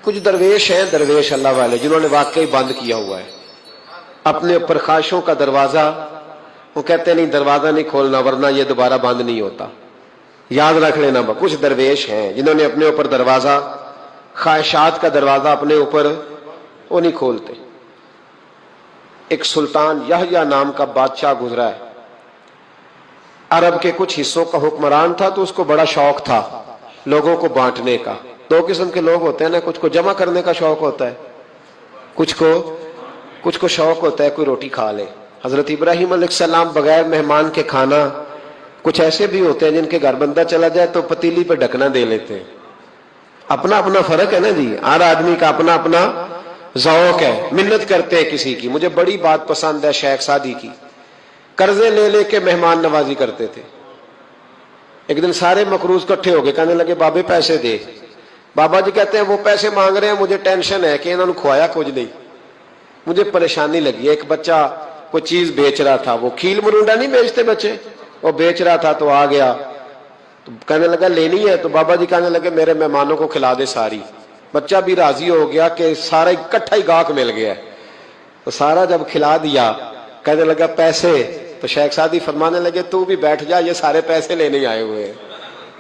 کچھ درویش ہیں، درویش اللہ والے، جنہوں نے واقعی بند کیا ہوا ہے اپنے اوپر خواہشوں کا دروازہ. وہ کہتے ہیں نہیں دروازہ نہیں کھولنا ورنہ یہ دوبارہ بند نہیں ہوتا. یاد رکھ لینا، کچھ درویش ہیں جنہوں نے اپنے اوپر دروازہ، خواہشات کا دروازہ اپنے اوپر وہ نہیں کھولتے. ایک سلطان یحییٰ نام کا بادشاہ گزرا ہے، عرب کے کچھ حصوں کا حکمران تھا، تو اس کو بڑا شوق تھا لوگوں کو بانٹنے کا. دو قسم کے لوگ ہوتے ہیں نا، کچھ کو جمع کرنے کا شوق ہوتا ہے، کچھ کو شوق ہوتا ہے کوئی روٹی کھا لے. حضرت ابراہیم علیہ السلام بغیر مہمان کے کھانا، کچھ ایسے بھی ہوتے ہیں جن کے گھر بندہ چلا جائے تو پتیلی پہ ڈھکنا دے لیتے ہیں. اپنا اپنا فرق ہے نا جی، ہر آدمی کا اپنا اپنا ذوق ہے. منت کرتے ہیں کسی کی. مجھے بڑی بات پسند ہے شیخ سعدی کی، قرضے لے لے کے مہمان نوازی کرتے تھے. ایک دن سارے مقروض کٹھے ہو گئے، کہنے لگے بابے پیسے دے. بابا جی کہتے ہیں وہ پیسے مانگ رہے ہیں، مجھے ٹینشن ہے کہ انہوں نے کھوایا کچھ نہیں، مجھے پریشانی لگی. ایک بچہ کوئی چیز بیچ رہا تھا، وہ کھیل مرونڈا نہیں بیچتے بچے، وہ بیچ رہا تھا تو آ گیا، تو کہنے لگا لینی ہے. تو بابا جی کہنے لگے میرے مہمانوں کو کھلا دے ساری. بچہ بھی راضی ہو گیا کہ سارا اکٹھا ہی گاہک مل گیا. تو سارا جب کھلا دیا کہنے لگا پیسے. تو شیخ سعدی فرمانے لگے تو بھی بیٹھ جا، یہ سارے پیسے لینے آئے ہوئے ہیں،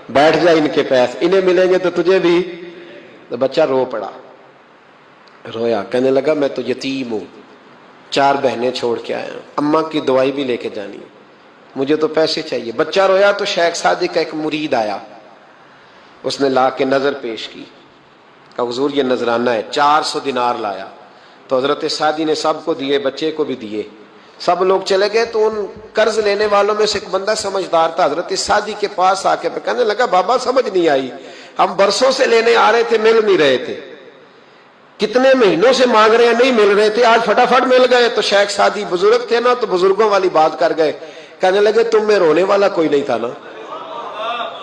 بیٹھ جا، ان کے پیسے انہیں ملیں گے تو تجھے بھی. تو بچہ رو پڑا، رویا، کہنے لگا میں تو یتیم ہوں، 4 بہنیں چھوڑ کے آیا ہوں، اماں کی دوائی بھی لے کے جانی ہے، مجھے تو پیسے چاہیے. بچہ رویا تو شیخ سعدی کا ایک مرید آیا، اس نے لا کے نظر پیش کی، کہا حضور یہ نذرانہ ہے. 400 دینار لایا. تو حضرت سعدی نے سب کو دیے، بچے کو بھی دیے. سب لوگ چلے گئے تو ان قرض لینے والوں میں سے ایک بندہ سمجھدار تھا، حضرت سعدی کے پاس آ کے کہنے لگا بابا سمجھ نہیں آئی، ہم برسوں سے لینے آ رہے تھے، مل نہیں رہے تھے، کتنے مہینوں سے مانگ رہے ہیں نہیں مل رہے تھے، آج فٹافٹ مل گئے. تو شیخ سعدی بزرگ تھے نا، تو بزرگوں والی بات کر گئے. کہنے لگے تم میں رونے والا کوئی نہیں تھا نا،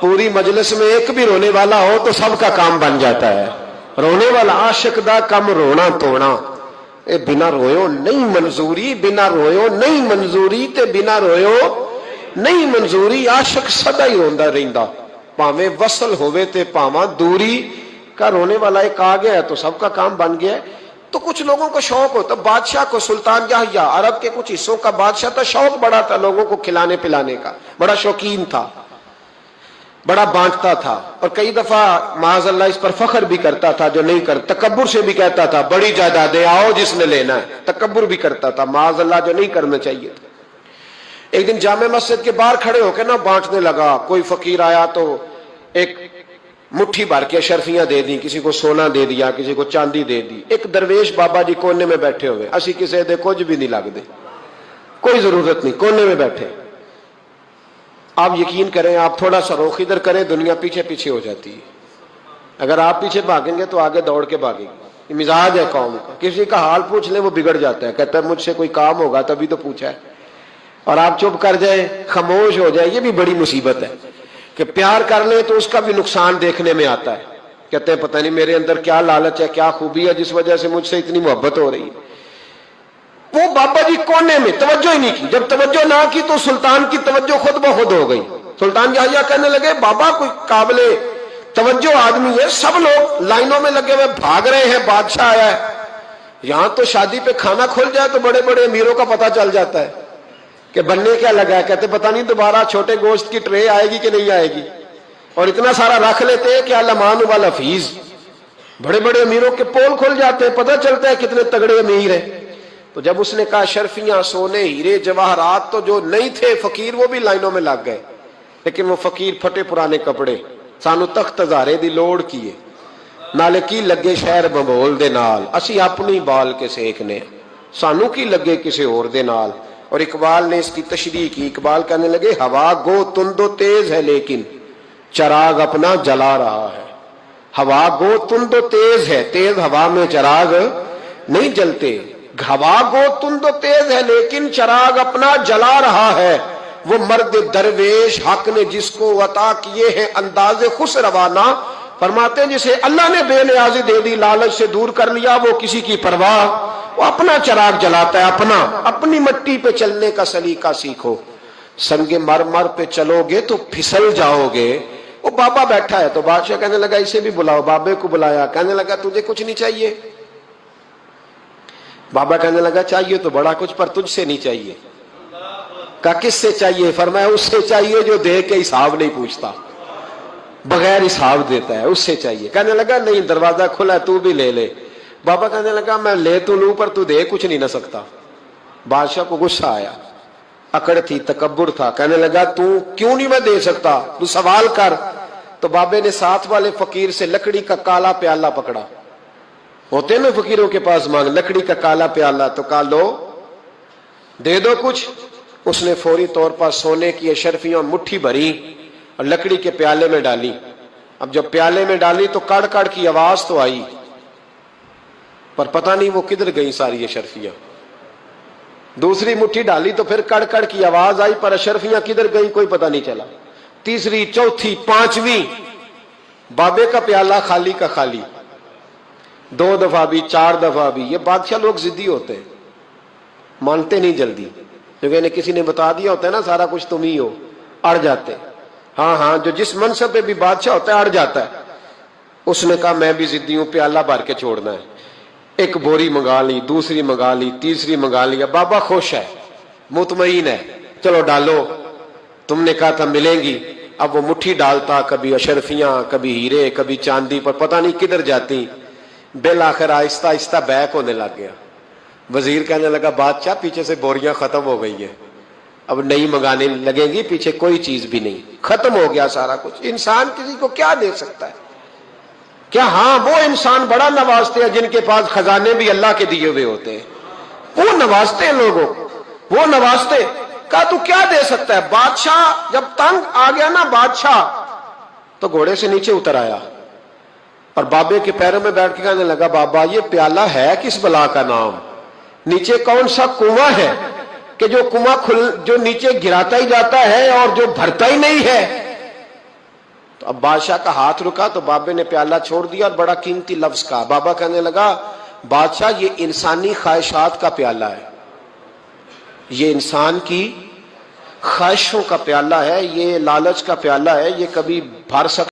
پوری مجلس میں ایک بھی رونے والا ہو تو سب کا کام بن جاتا ہے. رونے والا عاشق دا کم رونا توڑنا، اے بنا رویو نہیں منظوری، بنا رویو نہیں منظوری تے بنا رویو نہیں منظوری. عاشق سدا ہی روندا رہندا، پاویں وصل ہوئے تے پاواں دوری. کا رونے والا ایک آ گیا ہے تو سب کا کام بن گیا ہے. تو کچھ لوگوں کو شوق ہوتا، بادشاہ کو سلطان یحییٰ عرب کے کچھ حصوں کا بادشاہ تھا، شوق بڑا تھا لوگوں کو کھلانے پلانے کا، بڑا شوقین تھا، بڑا بانٹتا تھا. اور کئی دفعہ معاذ اللہ اس پر فخر بھی کرتا تھا جو نہیں کرتا، تکبر سے بھی کہتا تھا بڑی جائیدادیں آؤ جس نے لینا ہے، تکبر بھی کرتا تھا معاذ اللہ جو نہیں کرنا چاہیے تھا. ایک دن جامع مسجد کے باہر کھڑے ہو کے نا بانٹنے لگا. کوئی فقیر آیا تو ایک مٹھی بھر کے اشرفیاں دے دی، کسی کو سونا دے دیا، کسی کو چاندی دے دی. ایک درویش بابا جی کونے میں بیٹھے ہوئے، اسی کسی دے کچھ بھی نہیں لگ دے، کوئی ضرورت نہیں، کونے میں بیٹھے. آپ یقین کریں، آپ تھوڑا سا رخ ادھر کریں، دنیا پیچھے پیچھے ہو جاتی ہے. اگر آپ پیچھے بھاگیں گے تو آگے دوڑ کے بھاگیں گے. یہ مزاج ہے قوم کا، کسی کا حال پوچھ لیں وہ بگڑ جاتا ہے، کہتا ہے مجھ سے کوئی کام ہوگا تبھی تو پوچھا ہے. اور آپ چپ کر جائیں، خاموش ہو جائے، یہ بھی بڑی مصیبت ہے. کہ پیار کر لیں تو اس کا بھی نقصان دیکھنے میں آتا ہے. کہتے ہیں پتہ نہیں میرے اندر کیا لالچ ہے، کیا خوبی ہے جس وجہ سے مجھ سے اتنی محبت ہو رہی ہے. وہ بابا جی کونے میں توجہ ہی نہیں کی. جب توجہ نہ کی تو سلطان کی توجہ خود بخود ہو گئی. سلطان یحییٰ کہنے لگے بابا کوئی قابل توجہ آدمی ہے، سب لوگ لائنوں میں لگے ہوئے بھاگ رہے ہیں، بادشاہ آیا ہے. یہاں تو شادی پہ کھانا کھل جائے تو بڑے بڑے امیروں کا پتہ چل جاتا ہے کہ بننے کیا لگا ہے. کہتے پتہ نہیں دوبارہ چھوٹے گوشت کی ٹرے آئے گی کہ نہیں آئے گی. اور اتنا سارا رکھ لیتے ہیں کہ علمان والحفیظ، بڑے بڑے امیروں کے پول کھل جاتے ہیں، پتہ چلتا ہے کتنے تگڑے امیر ہیں. تو جب اس نے کہا شرفیاں، سونے، ہیرے، جواہرات، تو جو نہیں تھے فقیر وہ بھی لائنوں میں لگ گئے. لیکن وہ فقیر پھٹے پرانے کپڑے، سانو تخت ہزارے دی لوڑ کیے، نالے کی لگے شہر ببول دے نال، اسی اپنی بال کے سیکنے، سانو کی لگے کسی اور دے نال. اور اقبال نے اس کی تشریح کی. اقبال کہنے لگے ہوا گو تند و تیز ہے لیکن چراغ اپنا جلا رہا ہے. ہوا گو تند و تیز ہے، تیز ہوا میں چراغ نہیں جلتے. ہوا گو تند و تیز ہے لیکن چراغ اپنا جلا رہا ہے. وہ مرد درویش حق نے جس کو عطا کیے ہیں انداز خوش روانہ، فرماتے ہیں جسے اللہ نے بے نیازی دے دی، لالچ سے دور کر لیا، وہ کسی کی پرواہ، وہ اپنا چراغ جلاتا ہے. اپنی مٹی پہ چلنے کا سلیقہ سیکھو. سنگ مرمر پہ چلو گے تو پھسل جاؤ گے، وہ بابا بیٹھا ہے تو بادشاہ کہنے لگا اسے بھی بلاؤ. بابے کو بلایا, کہنے لگا تجھے کچھ نہیں چاہیے؟ بابا کہنے لگا چاہیے تو بڑا کچھ, پر تجھ سے نہیں چاہیے. کہا کس سے چاہیے؟ فرمایا اس سے چاہیے جو دے کے حساب نہیں پوچھتا, بغیر حساب دیتا ہے, اس سے چاہیے. کہنے لگا نہیں, دروازہ کھلا ہے, تو بھی لے لے. بابا کہنے لگا میں لے تو لوں پر تو دے کچھ نہیں نہ سکتا. بادشاہ کو غصہ آیا, اکڑ تھی, تکبر تھا. کہنے لگا تو کیوں نہیں میں دے سکتا, تو سوال کر. تو بابے نے ساتھ والے فقیر سے لکڑی کا کالا پیالہ پکڑا, ہوتے نا فقیروں کے پاس مانگ, لکڑی کا کالا پیالہ, تو کہا لو دے دو کچھ. اس نے فوری طور پر سونے کی اشرفیاں مٹھی بھری اور لکڑی کے پیالے میں ڈالی. اب جب پیالے میں ڈالی تو کڑ کڑ کی آواز تو آئی, پر پتہ نہیں وہ کدھر گئی ساری اشرفیاں. دوسری مٹھی ڈالی تو پھر کڑ کڑ کی آواز آئی, پر اشرفیاں کدھر گئی کوئی پتہ نہیں چلا. تیسری, چوتھی, پانچویں, بابے کا پیالہ خالی کا خالی. 2 دفعہ بھی, 4 دفعہ بھی. یہ بادشاہ لوگ ضدی ہوتے ہیں, مانتے نہیں جلدی, کیونکہ انہیں کسی نے بتا دیا ہوتا ہے نا سارا کچھ تم ہی ہو, اڑ جاتے. ہاں جو جس منصب پہ بھی بادشاہ ہوتا ہے اڑ جاتا ہے. اس نے کہا میں بھی ضدی ہوں, پیالہ بھر کے چھوڑنا ہے. ایک بوری منگا لی, دوسری منگا لی, تیسری منگا لی. بابا خوش ہے, مطمئن ہے, چلو ڈالو, تم نے کہا تھا ملیں گی. اب وہ مٹھی ڈالتا, کبھی اشرفیاں, کبھی ہیرے, کبھی چاندی, پر پتہ نہیں کدھر جاتی. بالآخر آہستہ آہستہ بیک ہونے لگ گیا. وزیر کہنے لگا بادشاہ پیچھے سے بوریاں ختم ہو گئی ہیں, اب نئی منگانے لگیں گی, پیچھے کوئی چیز بھی نہیں, ختم ہو گیا سارا کچھ. انسان کسی کو کیا دے سکتا ہے؟ کیا ہاں وہ انسان بڑا نوازتے ہیں جن کے پاس خزانے بھی اللہ کے دیے ہوئے ہوتے ہیں, وہ نوازتے ہیں لوگوں, وہ نوازتے. کہا تو کیا دے سکتا ہے؟ بادشاہ جب تنگ آ گیا نا بادشاہ, تو گھوڑے سے نیچے اتر آیا اور بابے کے پیروں میں بیٹھ کے کہنے لگا بابا یہ پیالہ ہے کس بلا کا نام, نیچے کون سا کنواں ہے کہ جو کنواں جو نیچے گراتا ہی جاتا ہے اور جو بھرتا ہی نہیں ہے. تو اب بادشاہ کا ہاتھ رکا تو بابے نے پیالہ چھوڑ دیا اور بڑا قیمتی لفظ کہا. بابا کہنے لگا بادشاہ یہ انسانی خواہشات کا پیالہ ہے, یہ انسان کی خواہشوں کا پیالہ ہے, یہ لالچ کا پیالہ ہے, یہ کبھی بھر سکتا